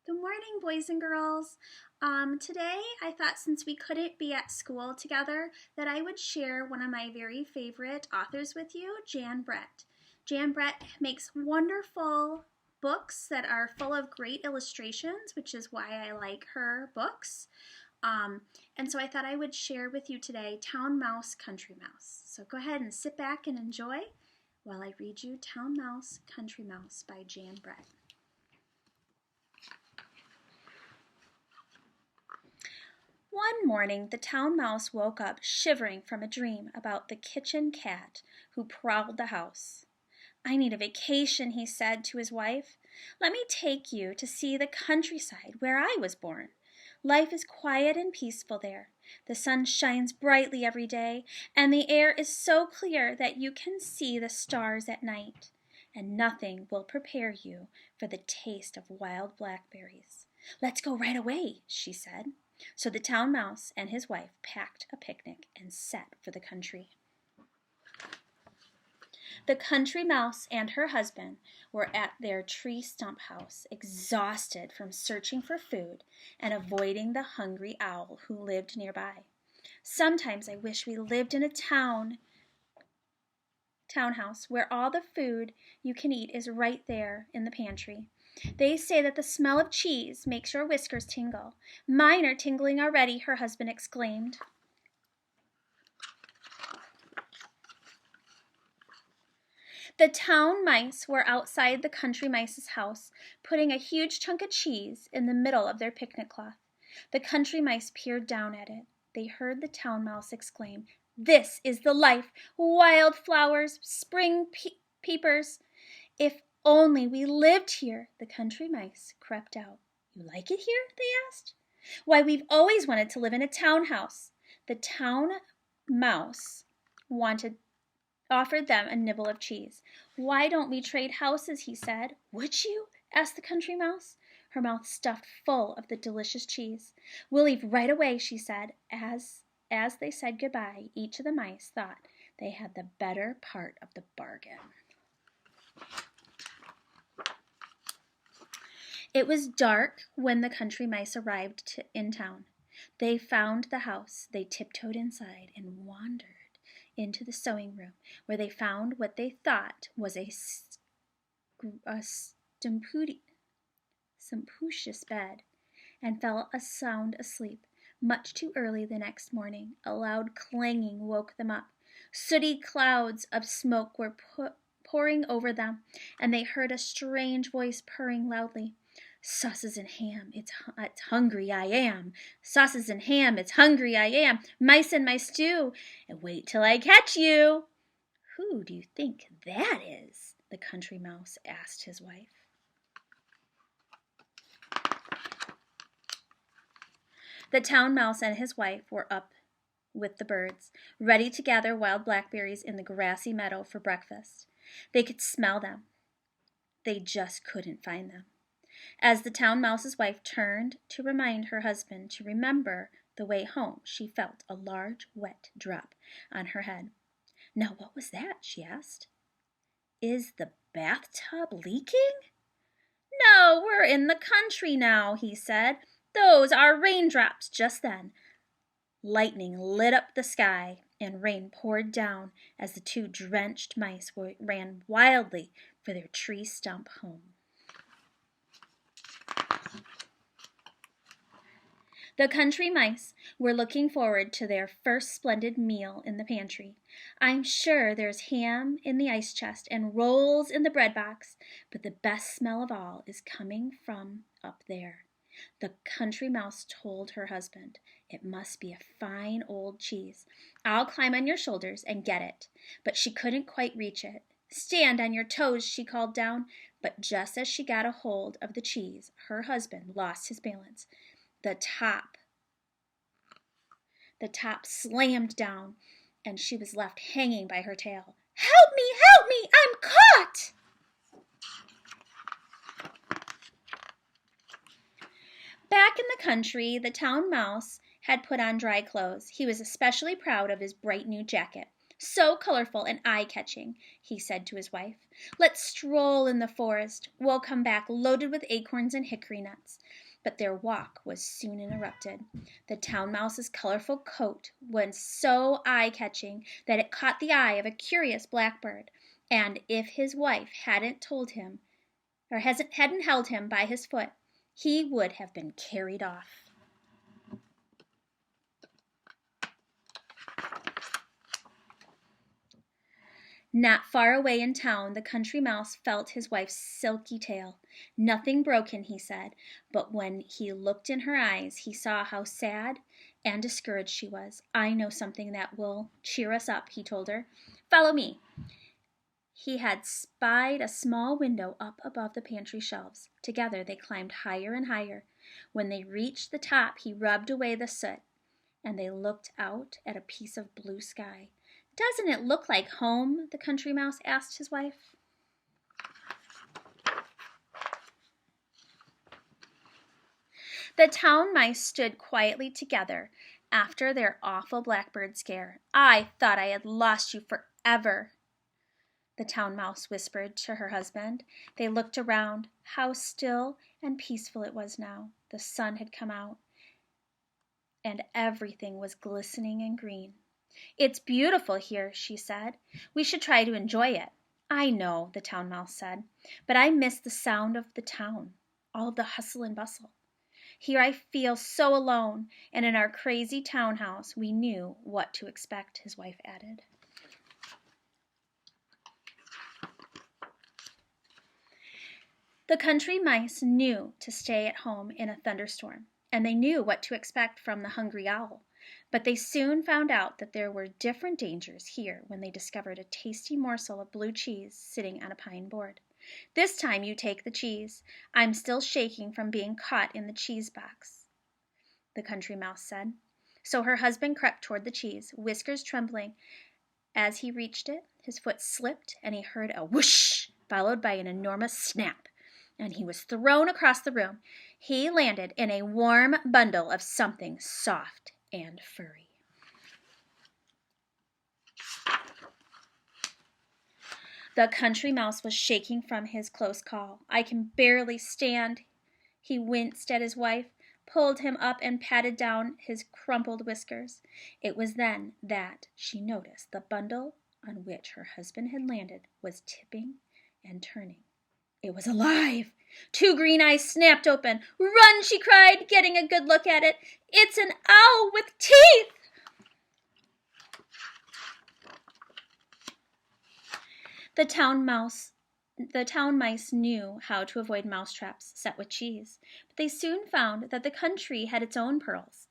Good morning, boys and girls. Today, I thought since we couldn't be at school together, that I would share one of my very favorite authors with you, Jan Brett. Jan Brett makes wonderful books that are full of great illustrations, which is why I like her books. And so I thought I would share with you today Town Mouse, Country Mouse. So go ahead and sit back and enjoy while I read you Town Mouse, Country Mouse by Jan Brett. One morning, the town mouse woke up shivering from a dream about the kitchen cat who prowled the house. "I need a vacation," he said to his wife. "Let me take you to see the countryside where I was born. Life is quiet and peaceful there. The sun shines brightly every day, and the air is so clear that you can see the stars at night. And nothing will prepare you for the taste of wild blackberries. Let's go right away," she said. So the town mouse and his wife packed a picnic and set for the country. The country mouse and her husband were at their tree stump house, exhausted from searching for food and avoiding the hungry owl who lived nearby. "Sometimes I wish we lived in a townhouse where all the food you can eat is right there in the pantry. They say that the smell of cheese makes your whiskers tingle. Mine are tingling already," her husband exclaimed. The town mice were outside the country mice's house, putting a huge chunk of cheese in the middle of their picnic cloth. The country mice peered down at it. They heard the town mouse exclaim, "This is the life! Wild flowers, spring peepers! If only we lived here!" The country mice crept out. "You like it here?" they asked. "Why, we've always wanted to live in a townhouse." The town mouse offered them a nibble of cheese. "Why don't we trade houses?" he said. "Would you?" asked the country mouse, her mouth stuffed full of the delicious cheese. "We'll leave right away," she said. As they said goodbye, each of the mice thought they had the better part of the bargain. It was dark when the country mice arrived in town. They found the house. They tiptoed inside and wandered into the sewing room, where they found what they thought was a sumptuous bed, and fell sound asleep. Much too early the next morning, a loud clanging woke them up. Sooty clouds of smoke were pouring over them, and they heard a strange voice purring loudly. "Sauces and ham, it's hungry I am. Sauces and ham, it's hungry I am. Mice in my stew, and wait till I catch you." "Who do you think that is?" the country mouse asked his wife. The town mouse and his wife were up with the birds, ready to gather wild blackberries in the grassy meadow for breakfast. They could smell them. They just couldn't find them. As the town mouse's wife turned to remind her husband to remember the way home, she felt a large wet drop on her head. "Now what was that?" she asked. "Is the bathtub leaking?" "No, we're in the country now," he said. "Those are raindrops." Just then, lightning lit up the sky and rain poured down as the two drenched mice ran wildly for their tree stump home. The country mice were looking forward to their first splendid meal in the pantry. "I'm sure there's ham in the ice chest and rolls in the bread box, but the best smell of all is coming from up there." The country mouse told her husband, "It must be a fine old cheese. I'll climb on your shoulders and get it." But she couldn't quite reach it. "Stand on your toes," she called down. But just as she got a hold of the cheese, her husband lost his balance. The top slammed down, and she was left hanging by her tail. "Help me! Help me! I'm caught!" Back in the country, the town mouse had put on dry clothes. He was especially proud of his bright new jacket. So colorful and eye-catching, he said to his wife. Let's stroll in the forest. We'll come back loaded with acorns and hickory nuts. But their walk was soon interrupted. The town mouse's colorful coat was so eye-catching that it caught the eye of a curious blackbird, and if his wife hadn't told him, or hadn't held him by his foot, he would have been carried off. Not far away in town, the country mouse felt his wife's silky tail. Nothing broken, he said, but when he looked in her eyes, he saw how sad and discouraged she was. I know something that will cheer us up, he told her. Follow me. He had spied a small window up above the pantry shelves. Together they climbed higher and higher. When they reached the top, he rubbed away the soot, and they looked out at a piece of blue sky. Doesn't it look like home? The country mouse asked his wife. The town mice stood quietly together after their awful blackbird scare. I thought I had lost you forever, the town mouse whispered to her husband. They looked around. How still and peaceful it was now. The sun had come out, and everything was glistening and green. It's beautiful here, she said. We should try to enjoy it. I know, the town mouse said, but I miss the sound of the town, all of the hustle and bustle. Here I feel so alone, and in our crazy townhouse we knew what to expect, his wife added. The country mice knew to stay at home in a thunderstorm, and they knew what to expect from the hungry owl. But they soon found out that there were different dangers here when they discovered a tasty morsel of blue cheese sitting on a pine board. This time you take the cheese. I'm still shaking from being caught in the cheese box, the country mouse said. So her husband crept toward the cheese, whiskers trembling. As he reached it, his foot slipped and he heard a whoosh, followed by an enormous snap, and he was thrown across the room. He landed in a warm bundle of something soft and furry. The country mouse was shaking from his close call. I can barely stand. He winced at his wife, pulled him up, and patted down his crumpled whiskers. It was then that she noticed the bundle on which her husband had landed was tipping and turning. It was alive. Two green eyes snapped open. Run, she cried, getting a good look at it. It's an owl with teeth. The town mice knew how to avoid mousetraps set with cheese, but they soon found that the country had its own perils.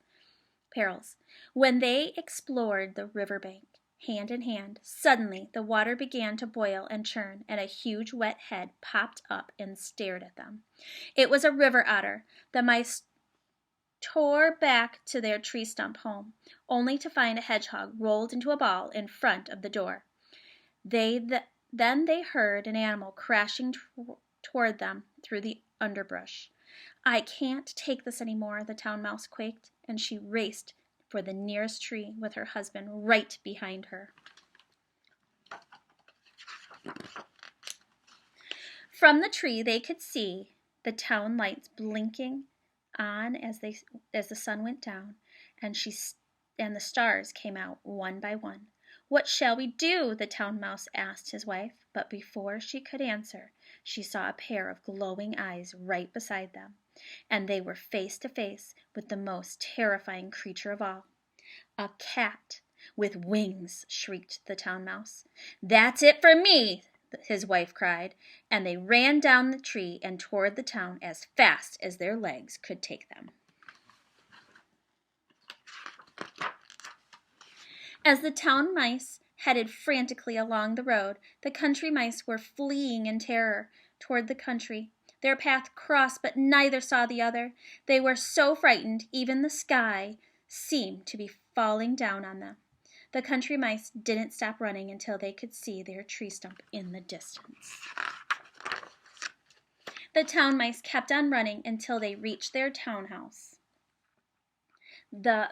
When they explored the riverbank, hand in hand, suddenly the water began to boil and churn, and a huge wet head popped up and stared at them. It was a river otter. The mice tore back to their tree stump home, only to find a hedgehog rolled into a ball in front of the door. Then they heard an animal crashing toward them through the underbrush. I can't take this anymore, the town mouse quaked, and she raced for the nearest tree with her husband right behind her. From the tree they could see the town lights blinking on as the sun went down, and the stars came out one by one. What shall we do? The town mouse asked his wife, but before she could answer, she saw a pair of glowing eyes right beside them, and they were face to face with the most terrifying creature of all. A cat with wings, shrieked the town mouse. That's it for me, his wife cried, and they ran down the tree and toward the town as fast as their legs could take them. As the town mice headed frantically along the road, the country mice were fleeing in terror toward the country. Their path crossed, but neither saw the other. They were so frightened, even the sky seemed to be falling down on them. The country mice didn't stop running until they could see their tree stump in the distance. The town mice kept on running until they reached their townhouse. The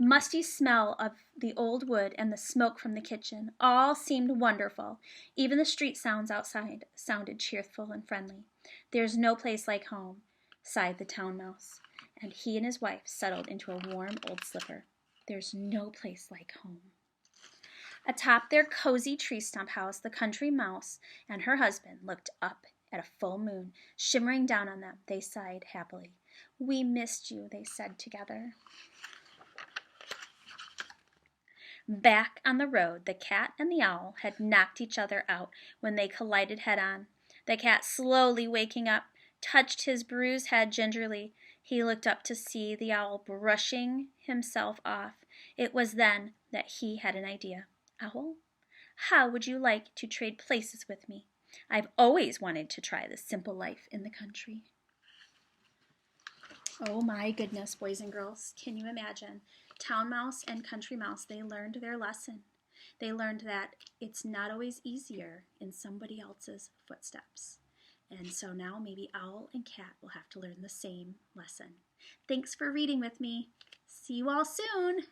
musty smell of the old wood and the smoke from the kitchen all seemed wonderful. Even the street sounds outside sounded cheerful and friendly. "There's no place like home," sighed the town mouse, and he and his wife settled into a warm old slipper. There's no place like home. Atop their cozy tree stump house, the country mouse and her husband looked up at a full moon shimmering down on them. They sighed happily. "We missed you," they said together. Back on the road, the cat and the owl had knocked each other out when they collided head-on. The cat, slowly waking up, touched his bruised head gingerly. He looked up to see the owl brushing himself off. It was then that he had an idea. "Owl, how would you like to trade places with me? I've always wanted to try the simple life in the country." Oh my goodness, boys and girls, can you imagine? Town mouse and country mouse, they learned their lesson. They learned that it's not always easier in somebody else's footsteps. And so now maybe owl and cat will have to learn the same lesson. Thanks for reading with me. See you all soon.